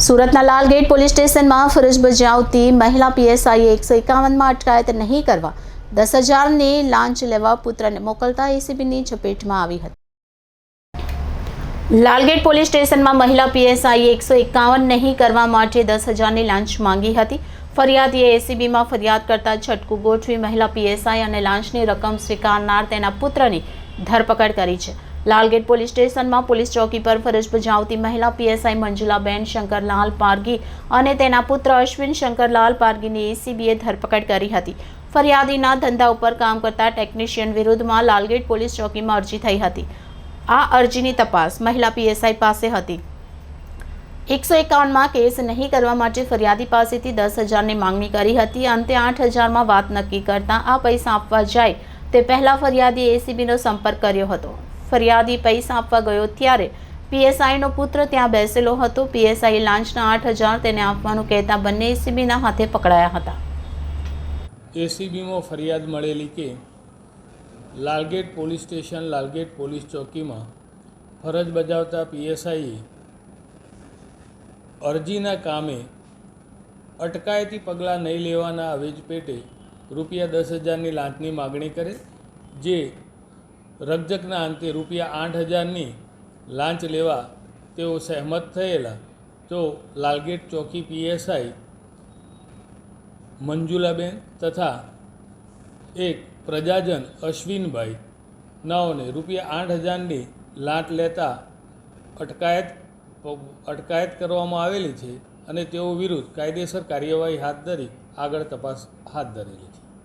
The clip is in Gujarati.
સુરતના લાલગેટ પોલીસ સ્ટેશનમાં ફરજ બજાવતી મહિલા પીએસઆઈએ 151માં અટકાયત નહીં કરવા 10,000ની લાંચ લેવા પુત્રને મોકલતા એસીબીની ઝપેટમાં આવી હતી। લાલગેટ પોલીસ સ્ટેશનમાં મહિલા પીએસઆઈએ 151 નહીં કરવા માટે 10,000ની લાંચ માંગી હતી। ફરિયાદીએ એસીબીમાં ફરિયાદ કરતા છટકું ગોઠવી મહિલા પીએસઆઈ અને લાંચની રકમ સ્વીકારનાર તેના પુત્રની ધરપકડ કરી છે। લાલગેટ પોલીસ સ્ટેશનમાં પોલીસ ચોકી પર ફરજ બજાવતી મહિલા પીએસઆઈ મંજુલાબેન શંકરલાલ પારગી અને તેના પુત્ર અશ્વિન શંકરલાલ પારગીની એસીબીએ ધરપકડ કરી હતી। ફરિયાદીના ધંધા ઉપર કામ કરતા ટેકનિશિયન વિરુદ્ધમાં લાલગેટ પોલીસ ચોકીમાં અરજી થઈ હતી। આ અરજીની તપાસ મહિલા પીએસઆઈ પાસે હતી। 151માં કેસ નહીં કરવા માટે ફરિયાદી પાસેથી 10,000ની માંગણી કરી હતી। અંતે 8,000માં વાત નક્કી કરતા આ પૈસા આપવા જાય તે પહેલા ફરિયાદીએ એસીબીનો સંપર્ક કર્યો હતો। ફરિયાદી પૈસા આપવા ગયો ત્યારે પીએસઆઈનો પુત્ર ત્યાં બેસેલો હતો। પીએસઆઈએ લાંચના 8,000 તેને આપવાનું કહેતા બંને એસીબીના હાથે પકડાયા હતા। એસીબીમાં ફરિયાદ મળેલી કે Lalgate police station Lalgate police ચોકીમાં ફરજ બજાવતા પીએસઆઈએ અરજીના કામે અટકાયતી પગલાં નહીં લેવાના આવેજ પેટે રૂપિયા 10,000ની લાંચની માગણી કરે, જે રકઝકના અંતે રૂપિયા 8,000ની લાંચ લેવા તેઓ સહેમત થયેલા। તો લાલગેટ ચોકી પીએસઆઈ મંજુલાબેન તથા એક પ્રજાજન અશ્વિનભાઈ નાઓને રૂપિયા 8,000ની લાંચ લેતા અટકાયત કરવામાં આવેલી છે અને તેઓ વિરુદ્ધ કાયદેસર કાર્યવાહી હાથ ધરી આગળ તપાસ હાથ ધરેલી છે।